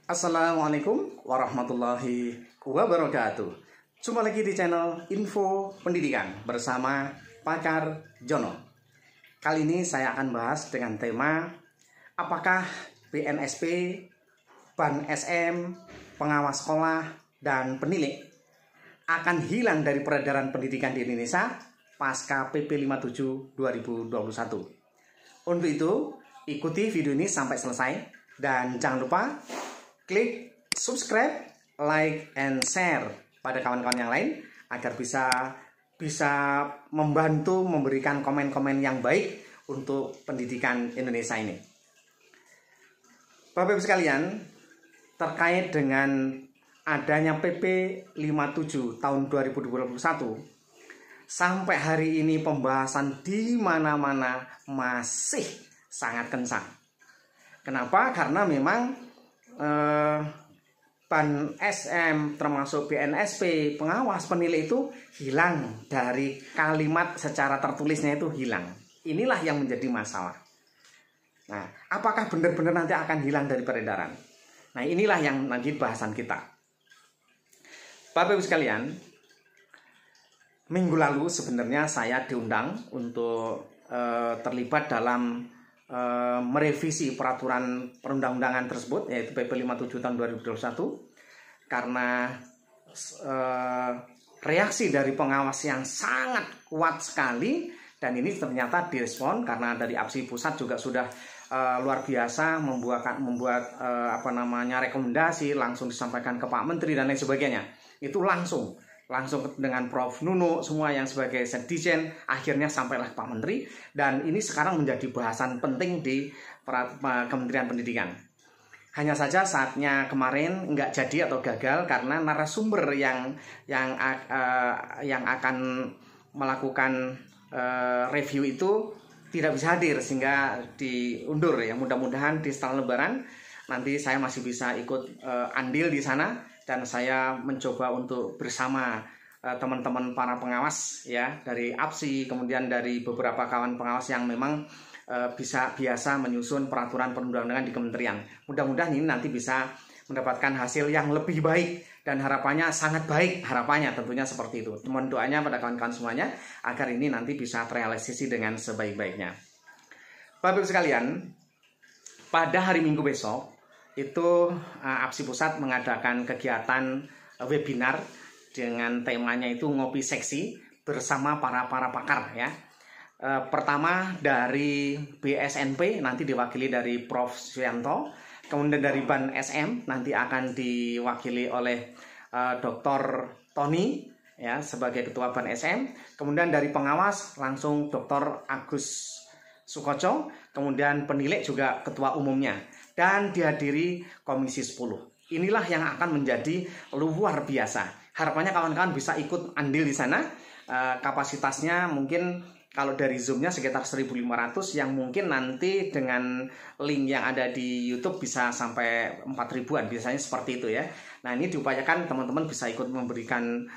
Assalamualaikum warahmatullahi wabarakatuh. Jumpa lagi di channel Info Pendidikan bersama Pakar Jono. Kali ini saya akan bahas dengan tema apakah BNSP, Ban SM, pengawas sekolah, dan penilik akan hilang dari peredaran pendidikan di Indonesia pasca PP 57 2021. Untuk itu, ikuti video ini sampai selesai dan jangan lupa klik subscribe, like, and share pada kawan-kawan yang lain agar bisa membantu memberikan komen-komen yang baik untuk pendidikan Indonesia ini. Bapak Ibu sekalian, terkait dengan adanya PP 57 tahun 2021, sampai hari ini pembahasan di mana-mana masih sangat kencang. Kenapa? Karena memang Ban SM termasuk BNSP, pengawas penilai itu hilang dari kalimat secara tertulisnya itu hilang. Inilah yang menjadi masalah. Nah, apakah benar-benar nanti akan hilang dari peredaran? Nah, inilah yang nanti bahasan kita. Bapak Ibu sekalian, minggu lalu sebenarnya saya diundang untuk terlibat dalam merevisi peraturan perundang-undangan tersebut, yaitu PP 57 tahun 2021, karena reaksi dari pengawas yang sangat kuat sekali, dan ini ternyata direspon karena dari APSI pusat juga sudah luar biasa membuat rekomendasi, langsung disampaikan ke Pak Menteri dan lain sebagainya. Itu langsung dengan Prof. Nunu, semua yang sebagai sekjen, akhirnya sampailah Pak Menteri, dan ini sekarang menjadi bahasan penting di Kementerian Pendidikan. Hanya saja saatnya kemarin nggak jadi atau gagal karena narasumber yang akan melakukan review itu tidak bisa hadir sehingga diundur ya. Mudah-mudahan di setelah Lebaran nanti saya masih bisa ikut andil di sana. Dan saya mencoba untuk bersama teman-teman para pengawas ya, dari APSI, kemudian dari beberapa kawan pengawas yang memang biasa menyusun peraturan perundang-undangan di kementerian. Mudah-mudahan ini nanti bisa mendapatkan hasil yang lebih baik, dan harapannya sangat baik, harapannya tentunya seperti itu. Mohon doanya pada kawan-kawan semuanya agar ini nanti bisa terrealisasi dengan sebaik-baiknya. Bapak Ibu sekalian, pada hari Minggu besok itu APSI Pusat mengadakan kegiatan webinar dengan temanya itu ngopi seksi bersama para pakar ya. Pertama dari BSNP nanti diwakili dari Prof. Suyanto, kemudian dari Ban SM nanti akan diwakili oleh Dr. Tony ya sebagai ketua Ban SM, kemudian dari pengawas langsung Dr. Agus Sukoco, kemudian penilik juga ketua umumnya, dan dihadiri Komisi 10. Inilah yang akan menjadi luar biasa. Harapannya kawan-kawan bisa ikut andil di sana. Kapasitasnya mungkin kalau dari Zoom-nya sekitar 1.500, yang mungkin nanti dengan link yang ada di YouTube bisa sampai 4.000-an, biasanya seperti itu ya. Nah, ini diupayakan teman-teman bisa ikut memberikan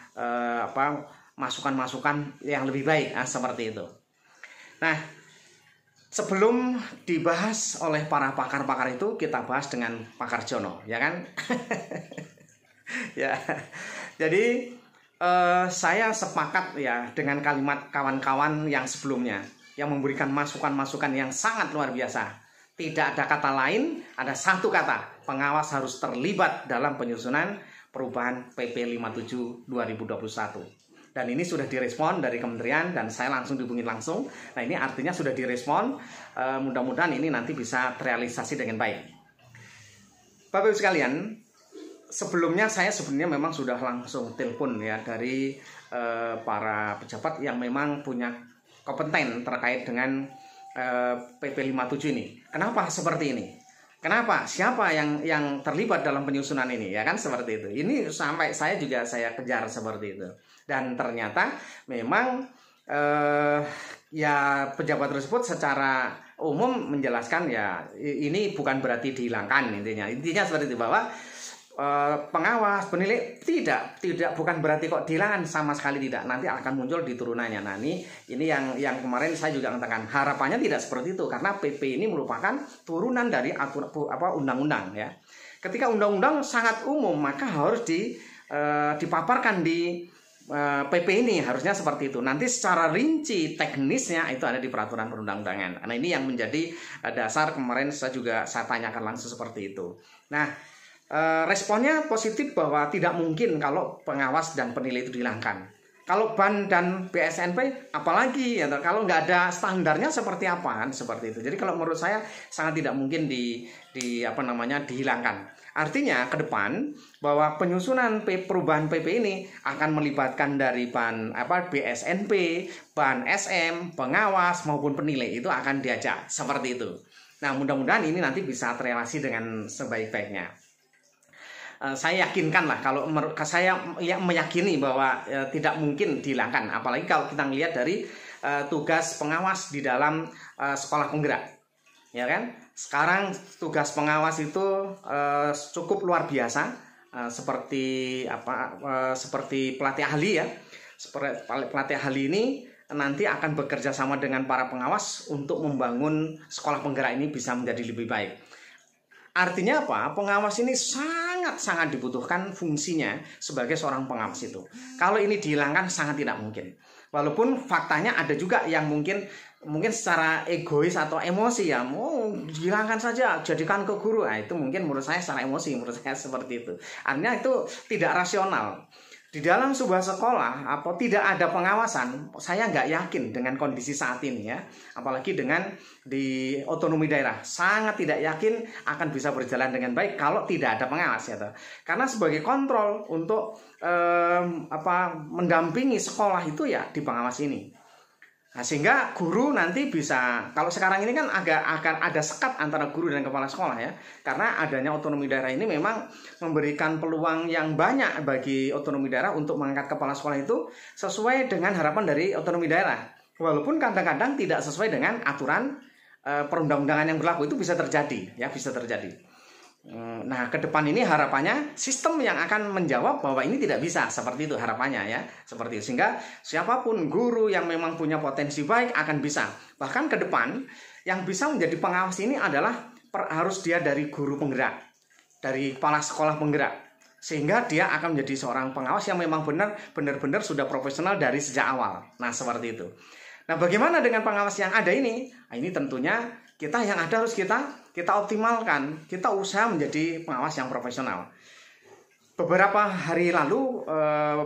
masukan-masukan yang lebih baik seperti itu. Nah, sebelum dibahas oleh para pakar-pakar itu, kita bahas dengan Pakar Jono, ya kan? Ya, jadi saya sepakat ya dengan kalimat kawan-kawan yang sebelumnya, yang memberikan masukan-masukan yang sangat luar biasa. Tidak ada kata lain, ada satu kata, pengawas harus terlibat dalam penyusunan perubahan PP 57 2021. Dan ini sudah direspon dari kementerian dan saya langsung dihubungi langsung. Nah, ini artinya sudah direspon. Mudah-mudahan ini nanti bisa terrealisasi dengan baik. Bapak Ibu sekalian, sebelumnya saya sebenarnya memang sudah langsung telepon ya dari para pejabat yang memang punya kompeten terkait dengan PP 57 ini. Kenapa seperti ini? Kenapa? Siapa yang terlibat dalam penyusunan ini? Ya kan seperti itu. Ini sampai saya kejar seperti itu. Dan ternyata memang ya pejabat tersebut secara umum menjelaskan ya ini bukan berarti dihilangkan intinya. Intinya seperti itu, bahwa pengawas, penilik bukan berarti kok dihilangkan, sama sekali tidak. Nanti akan muncul di turunannya. Nah, ini yang kemarin saya juga katakan harapannya tidak seperti itu, karena PP ini merupakan turunan dari undang-undang ya. Ketika undang-undang sangat umum, maka harus dipaparkan di PP ini, harusnya seperti itu. Nanti secara rinci teknisnya itu ada di peraturan perundang-undangan. Nah, ini yang menjadi dasar kemarin saya tanyakan langsung seperti itu. Nah, responnya positif bahwa tidak mungkin kalau pengawas dan penilai itu dihilangkan. Kalau BAN dan BSNP apalagi ya, kalau nggak ada standarnya seperti apa kan, seperti itu. Jadi kalau menurut saya sangat tidak mungkin dihilangkan. Artinya ke depan bahwa penyusunan perubahan PP ini akan melibatkan dari BSNP, BAN SM, pengawas maupun penilai, itu akan diajak seperti itu. Nah, mudah-mudahan ini nanti bisa terrelasi dengan sebaik-baiknya. Saya yakinkan lah, kalau saya meyakini bahwa tidak mungkin dihilangkan, apalagi kalau kita melihat dari tugas pengawas di dalam sekolah penggerak, ya kan? Sekarang tugas pengawas itu cukup luar biasa, seperti pelatih ahli ya. Seperti pelatih ahli ini nanti akan bekerja sama dengan para pengawas untuk membangun sekolah penggerak ini bisa menjadi lebih baik. Artinya apa? Pengawas ini sangat dibutuhkan fungsinya sebagai seorang pengawas itu. Kalau ini dihilangkan sangat tidak mungkin. Walaupun faktanya ada juga yang mungkin secara egois atau emosi ya, mau dihilangkan saja, jadikan ke guru. Nah, itu mungkin menurut saya secara emosi, menurut saya seperti itu. Artinya itu tidak rasional. Di dalam sebuah sekolah apa tidak ada pengawasan, saya nggak yakin dengan kondisi saat ini ya, apalagi dengan di otonomi daerah, sangat tidak yakin akan bisa berjalan dengan baik kalau tidak ada pengawas ya. Karena sebagai kontrol untuk mendampingi sekolah itu ya di pengawas ini. Nah, sehingga guru nanti bisa, kalau sekarang ini kan akan ada sekat antara guru dan kepala sekolah ya, karena adanya otonomi daerah ini memang memberikan peluang yang banyak bagi otonomi daerah untuk mengangkat kepala sekolah itu sesuai dengan harapan dari otonomi daerah, walaupun kadang-kadang tidak sesuai dengan aturan perundang-undangan yang berlaku. Itu bisa terjadi ya, bisa terjadi. Nah, ke depan ini harapannya sistem yang akan menjawab bahwa ini tidak bisa, seperti itu harapannya ya, seperti itu. Sehingga siapapun guru yang memang punya potensi baik akan bisa. Bahkan ke depan yang bisa menjadi pengawas ini adalah harus dia dari guru penggerak, dari kepala sekolah penggerak, sehingga dia akan menjadi seorang pengawas yang memang benar-benar sudah profesional dari sejak awal. Nah, seperti itu. Nah, bagaimana dengan pengawas yang ada ini? Nah, ini tentunya kita yang ada harus kita optimalkan, kita usaha menjadi pengawas yang profesional. Beberapa hari lalu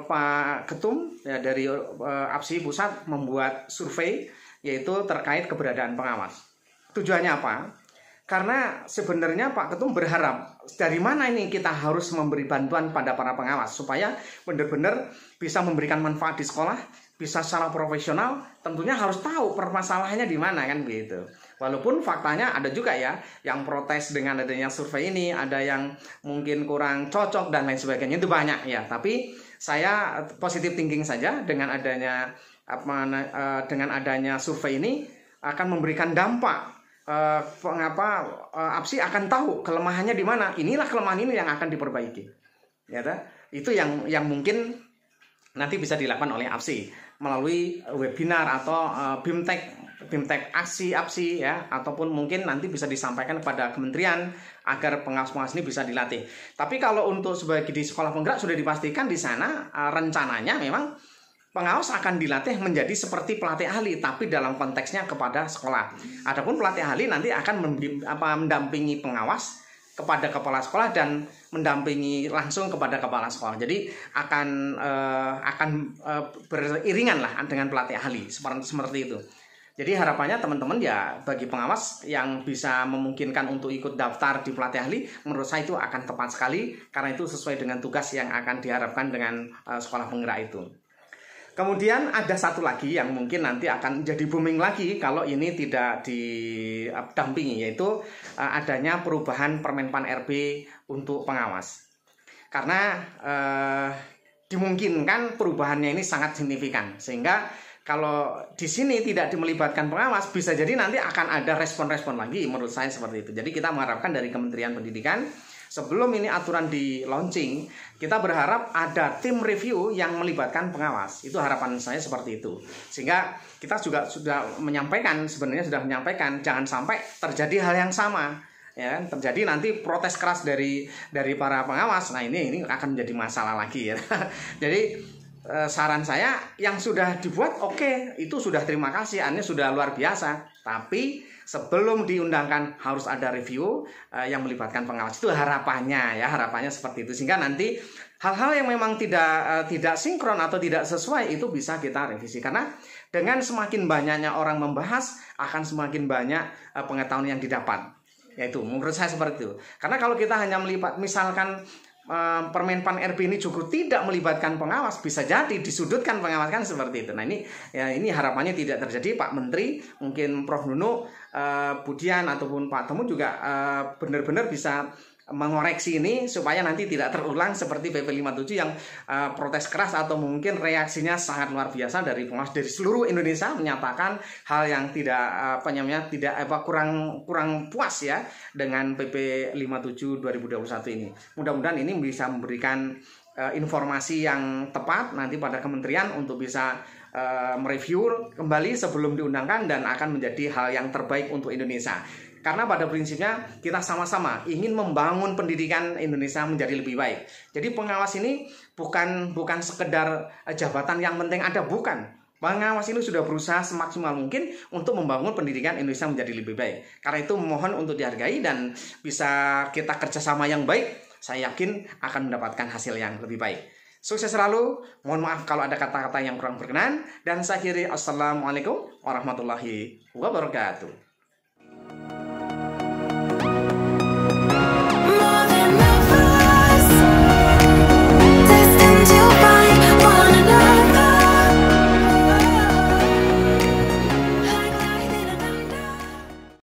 Pak Ketum ya, dari APSI Pusat membuat survei yaitu terkait keberadaan pengawas. Tujuannya apa? Karena sebenarnya Pak Ketum berharap dari mana ini kita harus memberi bantuan pada para pengawas supaya benar-benar bisa memberikan manfaat di sekolah, bisa secara profesional, tentunya harus tahu permasalahannya di mana kan begitu. Walaupun faktanya ada juga ya yang protes dengan adanya survei ini, ada yang mungkin kurang cocok dan lain sebagainya, itu banyak ya. Tapi saya positive thinking saja dengan adanya survei ini akan memberikan dampak. APSI akan tahu kelemahannya di mana. Inilah kelemahan ini yang akan diperbaiki. Ya, itu yang mungkin nanti bisa dilakukan oleh APSI melalui webinar atau BIMTEK APSI ya, ataupun mungkin nanti bisa disampaikan kepada kementerian agar pengawas-pengawas ini bisa dilatih. Tapi kalau untuk sebagai di sekolah penggerak sudah dipastikan di sana rencananya memang pengawas akan dilatih menjadi seperti pelatih ahli, tapi dalam konteksnya kepada sekolah. Adapun pelatih ahli nanti akan mendampingi pengawas kepada kepala sekolah dan mendampingi langsung kepada kepala sekolah. Jadi akan beriringan lah dengan pelatih ahli seperti itu. Jadi harapannya teman-teman ya, bagi pengawas yang bisa memungkinkan untuk ikut daftar di pelatih ahli, menurut saya itu akan tepat sekali karena itu sesuai dengan tugas yang akan diharapkan dengan sekolah penggerak itu. Kemudian ada satu lagi yang mungkin nanti akan jadi booming lagi kalau ini tidak didampingi, yaitu adanya perubahan Permenpan RB untuk pengawas. Karena dimungkinkan perubahannya ini sangat signifikan, sehingga kalau di sini tidak melibatkan pengawas, bisa jadi nanti akan ada respon-respon lagi, menurut saya seperti itu. Jadi kita mengharapkan dari Kementerian Pendidikan, sebelum ini aturan di launching, kita berharap ada tim review yang melibatkan pengawas. Itu harapan saya seperti itu. Sehingga kita juga sudah menyampaikan, jangan sampai terjadi hal yang sama. ya kan, terjadi nanti protes keras dari para pengawas. Nah, ini akan menjadi masalah lagi ya. Jadi saran saya yang sudah dibuat oke, itu sudah terima kasih, Anda sudah luar biasa. Tapi sebelum diundangkan harus ada review yang melibatkan pengawas. Itu harapannya ya, harapannya seperti itu, sehingga nanti hal-hal yang memang tidak sinkron atau tidak sesuai itu bisa kita revisi. Karena dengan semakin banyaknya orang membahas, akan semakin banyak pengetahuan yang didapat. Yaitu menurut saya seperti itu. Karena kalau kita hanya misalkan Permenpan RB ini juga tidak melibatkan pengawas, bisa jadi disudutkan pengawas, kan seperti itu. Nah, ini harapannya tidak terjadi. Pak Menteri, mungkin Prof Nunuk, Budian ataupun Pak Temu juga benar-benar bisa mengoreksi ini supaya nanti tidak terulang seperti PP 57 yang protes keras atau mungkin reaksinya sangat luar biasa dari pengawas dari seluruh Indonesia, menyatakan hal yang kurang puas ya dengan PP 57 2021 ini. Mudah-mudahan ini bisa memberikan informasi yang tepat nanti pada kementerian untuk bisa mereview kembali sebelum diundangkan, dan akan menjadi hal yang terbaik untuk Indonesia. Karena pada prinsipnya kita sama-sama ingin membangun pendidikan Indonesia menjadi lebih baik. Jadi pengawas ini bukan sekedar jabatan yang penting ada, bukan. Pengawas ini sudah berusaha semaksimal mungkin untuk membangun pendidikan Indonesia menjadi lebih baik. Karena itu mohon untuk dihargai dan bisa kita kerjasama yang baik. Saya yakin akan mendapatkan hasil yang lebih baik. Sukses selalu. Mohon maaf kalau ada kata-kata yang kurang berkenan. Dan saya akhiri, assalamualaikum warahmatullahi wabarakatuh.